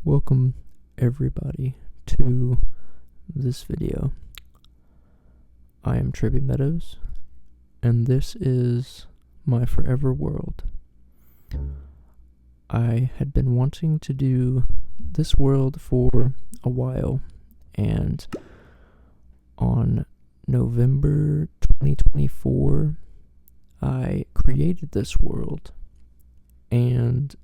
Welcome everybody to this video. I am Trippy Meadows, and this is my forever world. I had been wanting to do this world for a while, and on November 2024, I created this world, and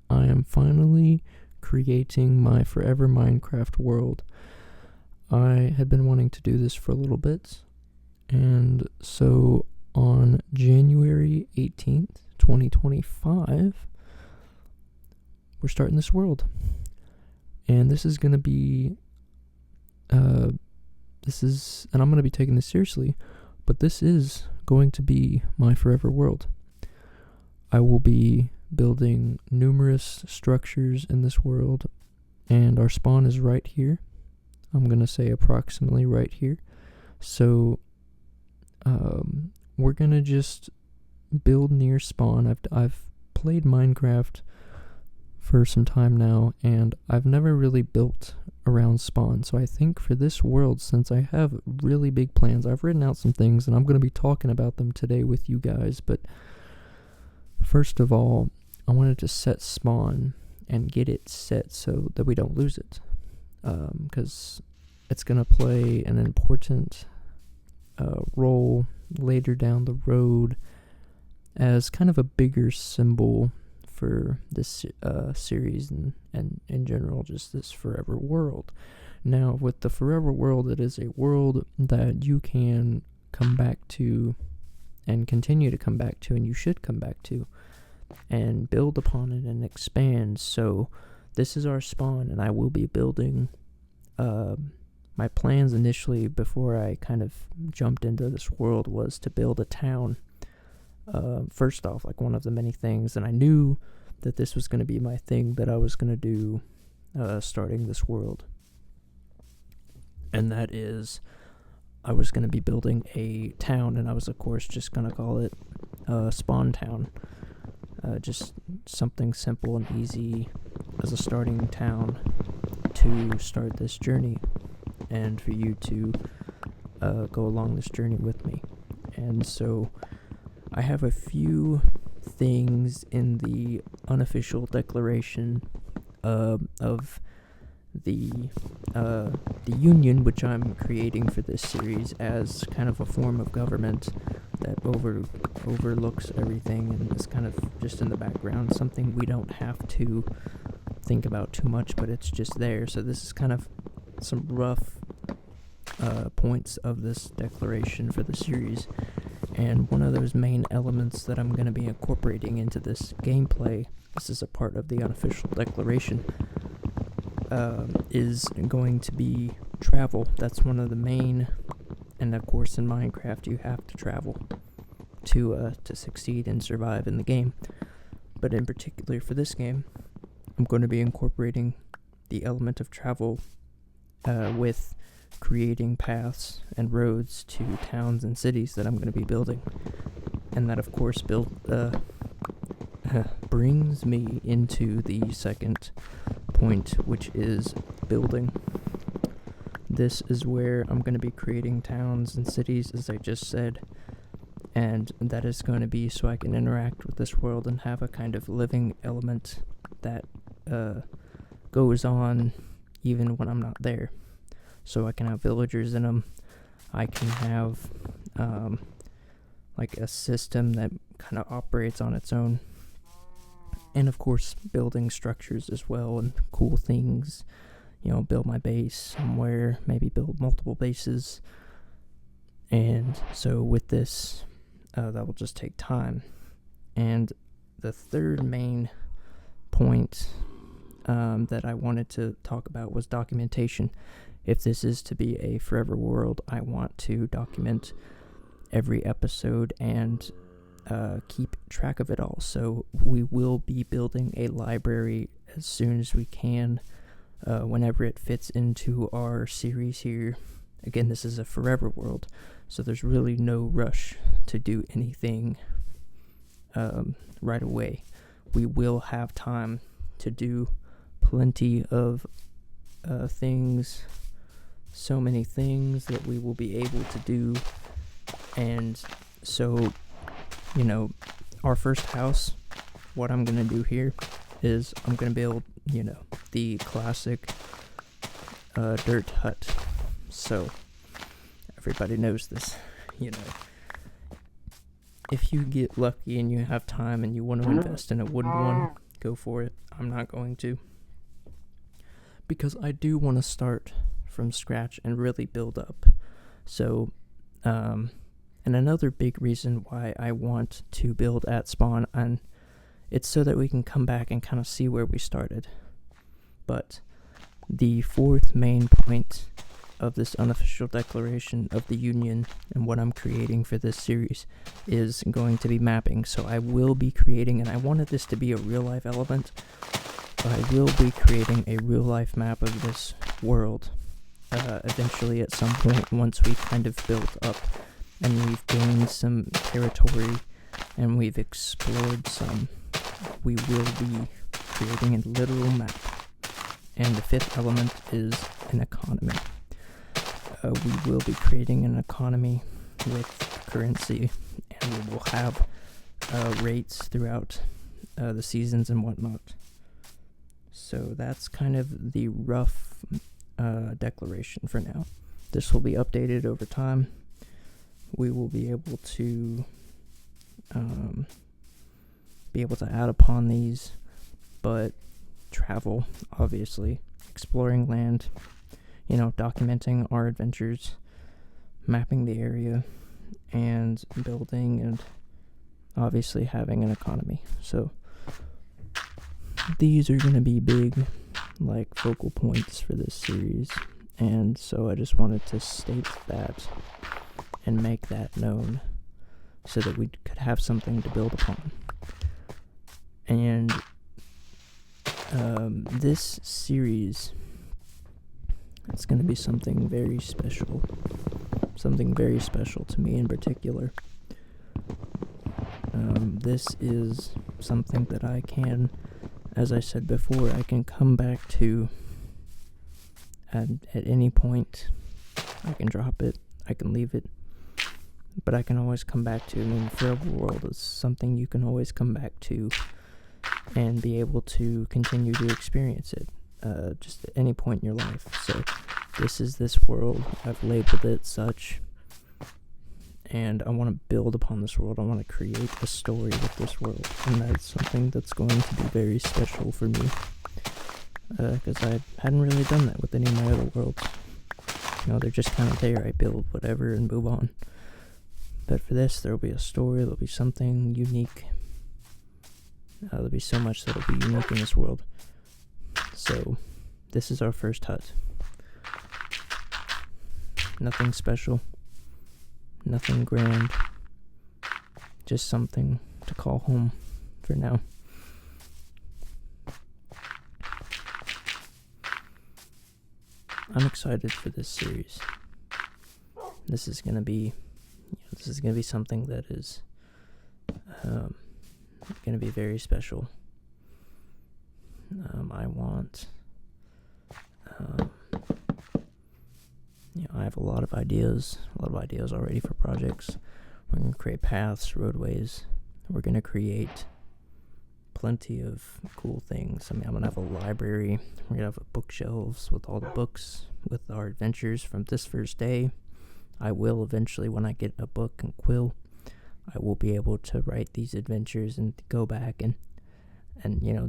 I am finally creating my forever Minecraft world. I had been wanting to do this for a little bit, and so on January 18th, 2025, we're starting this world. And this is going to be, and I'm going to be taking this seriously, but this is going to be my forever world. I will be building numerous structures in this world, and our spawn is right here. I'm gonna say approximately right here. So we're gonna just build near spawn. I've played Minecraft for some time now, and I've never really built around spawn. So I think for this world, since I have really big plans, I've written out some things, and I'm gonna be talking about them today with you guys. But first of all, I wanted to set spawn and get it set so that we don't lose it, because it's going to play an important role later down the road as kind of a bigger symbol for this series and in general just this forever world. Now, with the forever world, it is a world that you can come back to and continue to come back to, and you should come back to and build upon it and expand. So this is our spawn, and I will be building my plans initially before I kind of jumped into this world was to build a town. First off, like one of the many things, and I knew that this was going to be my thing that I was going to do starting this world, and that is I was going to be building a town, and I was of course just going to call it Spawn Town. Just something simple and easy as a starting town to start this journey, and for you to go along this journey with me. And so I have a few things in the unofficial declaration of the union, which I'm creating for this series as kind of a form of government that overlooks everything and is kind of just in the background, something we don't have to think about too much, but it's just there. So this is kind of some rough points of this declaration for the series, and one of those main elements that I'm going to be incorporating into this gameplay, this is a part of the unofficial declaration, is going to be travel. That's one of the main, and of course in Minecraft you have to travel to succeed and survive in the game. But in particular for this game, I'm going to be incorporating the element of travel with creating paths and roads to towns and cities that I'm going to be building. And that of course brings me into the second point, which is building. This is where I'm going to be creating towns and cities, as I just said, and that is going to be so I can interact with this world and have a kind of living element that goes on even when I'm not there. So I can have villagers in them. I can have like a system that kind of operates on its own. And of course, building structures as well and cool things. You know, build my base somewhere, maybe build multiple bases. And so with this, that will just take time. And the third main point that I wanted to talk about was documentation. If this is to be a forever world, I want to document every episode and keep track of it all. So we will be building a library as soon as we can, whenever it fits into our series here. Again, this is a forever world, so there's really no rush to do anything right away. We will have time to do plenty of things, so many things that we will be able to do. And so, our first house, what I'm going to do here is I'm going to build, the classic dirt hut. So, everybody knows this, If you get lucky and you have time and you want to invest in a wooden one, go for it. I'm not going to. Because I do want to start from scratch and really build up. So, and another big reason why I want to build at spawn, and it's so that we can come back and kind of see where we started. But the fourth main point of this unofficial declaration of the Union and what I'm creating for this series is going to be mapping. So I will be creating, and I wanted this to be a real life element, but I will be creating a real life map of this world eventually at some point, once we've kind of built up and we've gained some territory and we've explored some. We will be creating a literal map. And the fifth element is an economy. We will be creating an economy with currency, and we will have rates throughout the seasons and whatnot. So that's kind of the rough declaration for now. This will be updated over time. We will be able to add upon these, but travel, obviously, exploring land, documenting our adventures, mapping the area, and building, and obviously having an economy. So these are going to be big, focal points for this series, and so I just wanted to state that and make that known so that we could have something to build upon. And this series, it's going to be something very special to me in particular. This is something that I can, as I said before, I can come back to at any point. I can drop it, I can leave it, but I can always come back to. Forever World is something you can always come back to and be able to continue to experience it, just at any point in your life. So this is this world. I've labeled it such, and I want to build upon this world. I want to create a story with this world, and that's something that's going to be very special for me, because I hadn't really done that with any of my other worlds. They're just kind of there. I build whatever and move on. But for this, there'll be a story, there'll be something unique. There'll be so much that'll be unique in this world. So, this is our first hut. Nothing special. Nothing grand. Just something to call home for now. I'm excited for this series. This is gonna be something that is gonna be very special. I have a lot of ideas already for projects. We're gonna create paths, roadways. We're gonna create plenty of cool things. I'm gonna have a library. We're gonna have bookshelves with all the books with our adventures from this first day. I will eventually, when I get a book and quill, I will be able to write these adventures and go back and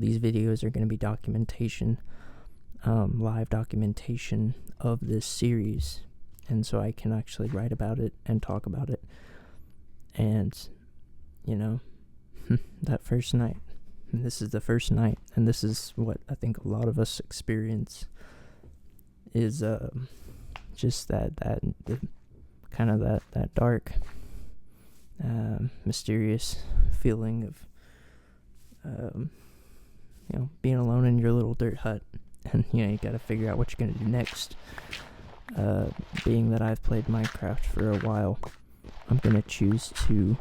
these videos are going to be documentation, live documentation of this series, and so I can actually write about it and talk about it. And that first night, And this is the first night, and this is what I think a lot of us experience, is just that kind of that dark, mysterious feeling of being alone in your little dirt hut, and you gotta figure out what you're gonna do next. Being that I've played Minecraft for a while, I'm gonna choose to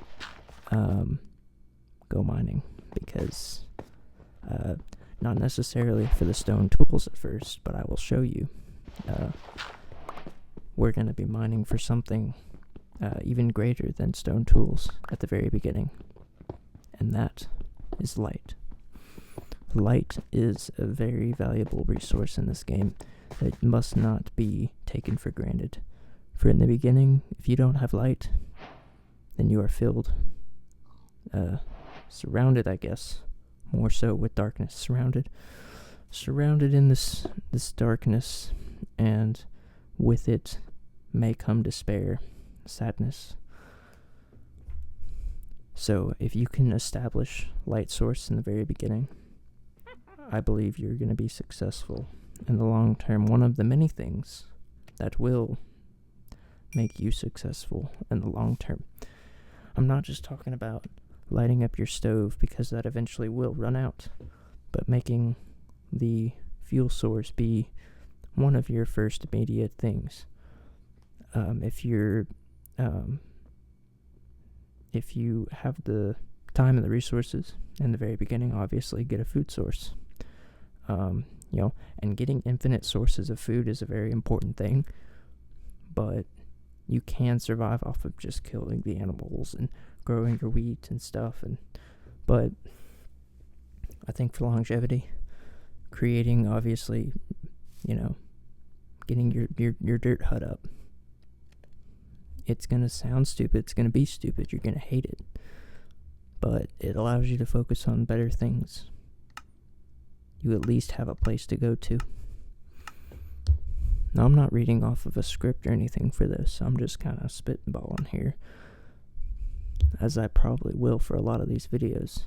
go mining, because not necessarily for the stone tools at first, but I will show you. We're gonna be mining for something even greater than stone tools at the very beginning, and that is light. Light is a very valuable resource in this game that must not be taken for granted. For in the beginning, if you don't have light, then you are surrounded, I guess, more so with darkness. Surrounded in this darkness, and with it may come despair, sadness. So if you can establish light source in the very beginning, I believe you're going to be successful in the long term. One of the many things that will make you successful in the long term. I'm not just talking about lighting up your stove, because that eventually will run out, but making the fuel source be one of your first immediate things. If you have the time and the resources in the very beginning, obviously get a food source. And getting infinite sources of food is a very important thing, but you can survive off of just killing the animals and growing your wheat and stuff. But I think for longevity, creating, obviously, getting your dirt hut up, it's gonna sound stupid, it's gonna be stupid, you're gonna hate it, but it allows you to focus on better things. You at least have a place to go to. Now, I'm not reading off of a script or anything for this. I'm just kind of spitballing here, as I probably will for a lot of these videos.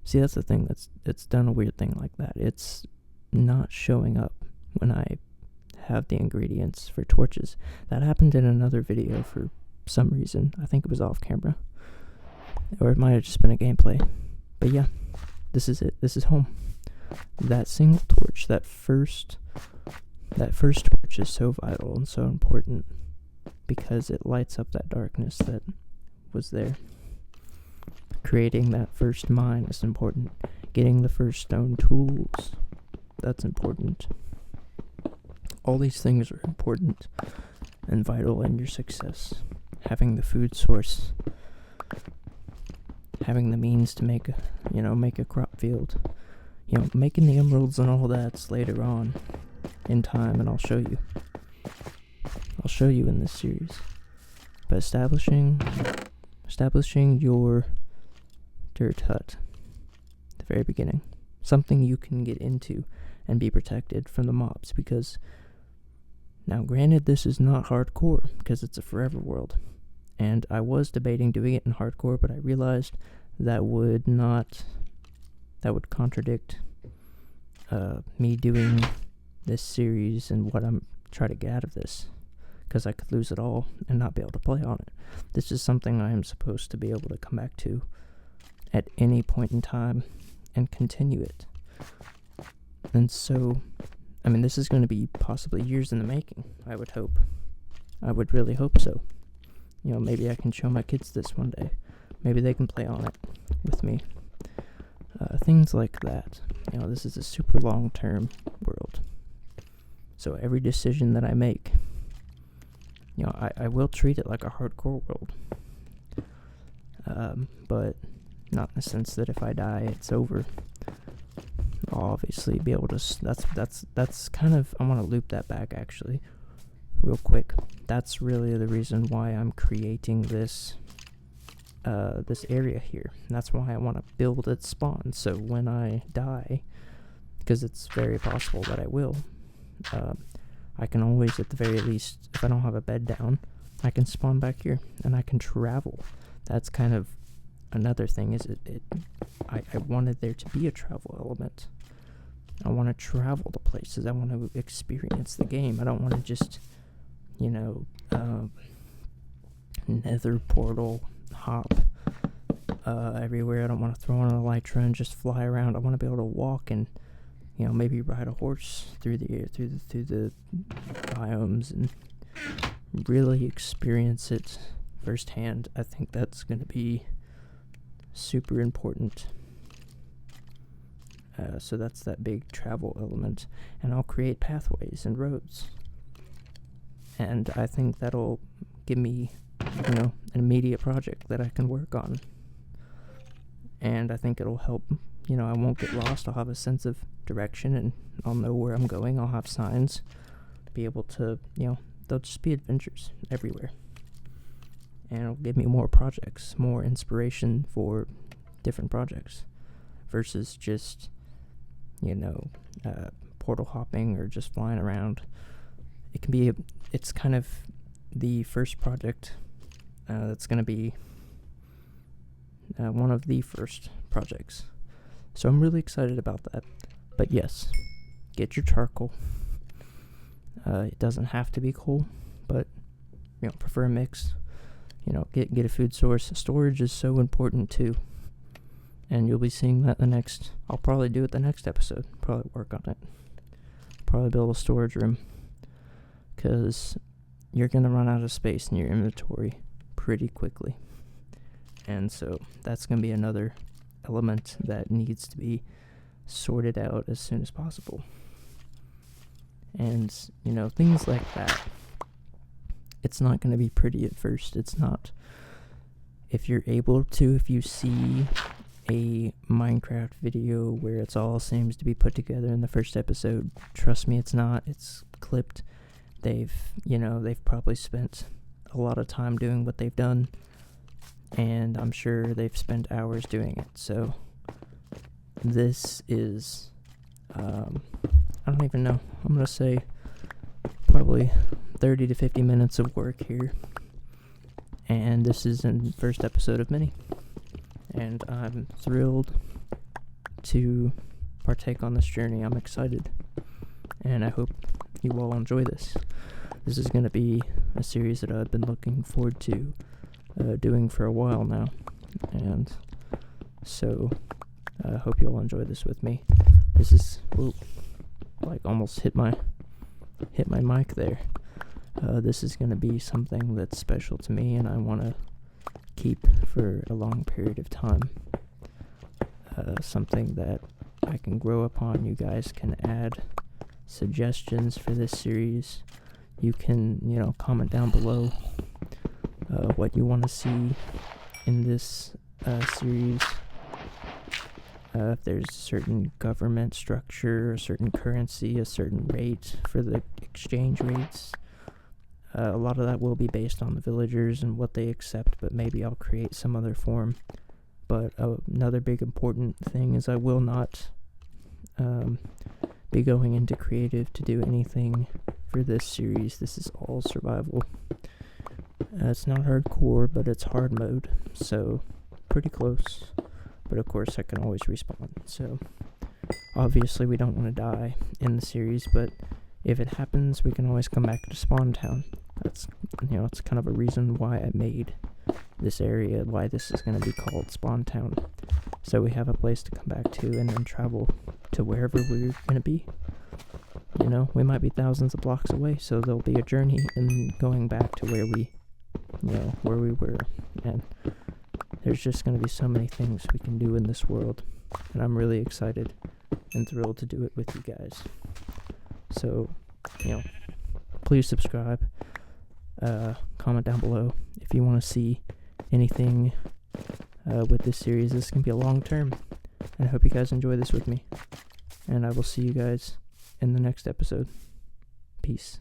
See, that's the thing, it's done a weird thing like that. It's not showing up when I have the ingredients for torches. That happened in another video for some reason. I think it was off camera, or it might have just been a gameplay. But yeah, this is it. This is home. That single torch, that first torch is so vital and so important, because it lights up that darkness that was there. Creating that first mine is important. Getting the first stone tools, that's important. All these things are important and vital in your success. Having the food source, having the means to make a crop field, making the emeralds and all that's later on in time, and I'll show you in this series. But establishing your dirt hut at the very beginning, something you can get into and be protected from the mobs, because now granted, this is not hardcore because it's a forever world, and I was debating doing it in hardcore, but I realized that would contradict me doing this series and what I'm trying to get out of this, because I could lose it all and not be able to play on it. This is something I am supposed to be able to come back to at any point in time and continue it. And so, this is going to be possibly years in the making, I would hope. I would really hope so. Maybe I can show my kids this one day. Maybe they can play on it with me. Things like that. This is a super long-term world. So every decision that I make, I will treat it like a hardcore world. But not in the sense that if I die, it's over. I'll obviously be able to, that's kind of, I want to loop that back actually, real quick. That's really the reason why I'm creating this area here. And that's why I want to build it spawn, so when I die, because it's very possible that I will, I can always, at the very least, if I don't have a bed down, I can spawn back here, and I can travel. That's kind of another thing is I wanted there to be a travel element. I want to travel to places. I want to experience the game. I don't want to just, nether portal hop everywhere. I don't want to throw on a elytra and just fly around. I want to be able to walk and, maybe ride a horse through the air, through the biomes, and really experience it firsthand. I think that's going to be super important. So that's that big travel element, and I'll create pathways and roads, and I think that'll give me, an immediate project that I can work on, and I think it'll help. I won't get lost. I'll have a sense of direction, and I'll know where I'm going. I'll have signs to be able to, they'll just be adventures everywhere, and it'll give me more projects, more inspiration for different projects, versus just portal hopping or just flying around. It's kind of the first project that's going to be one of the first projects. So I'm really excited about that. But yes, get your charcoal. It doesn't have to be coal, but prefer a mix. Get a food source. Storage is so important too. And you'll be seeing that I'll probably do it the next episode. Probably work on it. Probably build a storage room. Because you're going to run out of space in your inventory pretty quickly. And so that's going to be another element that needs to be sorted out as soon as possible. And, things like that. It's not going to be pretty at first. It's not. If you see a Minecraft video where it's all seems to be put together in the first episode, trust me, it's not. It's clipped. They've probably spent a lot of time doing what they've done, and I'm sure they've spent hours doing it. So this is, I don't even know. I'm going to say probably 30 to 50 minutes of work here. And this is the first episode of many. And I'm thrilled to partake on this journey. I'm excited. And I hope you all enjoy this. This is going to be a series that I've been looking forward to doing for a while now. And so I hope you all enjoy this with me. This is, almost hit my mic there. This is going to be something that's special to me, and I want to keep for a long period of time. Something that I can grow upon. You guys can add suggestions for this series. You can, comment down below what you want to see in this series. If there's a certain government structure, a certain currency, a certain rate for the exchange rates. A lot of that will be based on the villagers and what they accept, but maybe I'll create some other form. But another big important thing is I will not be going into creative to do anything for this series. This is all survival. It's not hardcore, but it's hard mode, so pretty close. But of course I can always respawn, so obviously we don't want to die in the series, but if it happens, we can always come back to Spawn Town. That's, it's kind of a reason why I made this area, why this is going to be called Spawn Town. So we have a place to come back to and then travel to wherever we're going to be. We might be thousands of blocks away, so there'll be a journey in going back to where we were. And there's just going to be so many things we can do in this world. And I'm really excited and thrilled to do it with you guys. So, please subscribe. Comment down below if you want to see anything with this series. This can be a long term, and I hope you guys enjoy this with me. And I will see you guys in the next episode. Peace.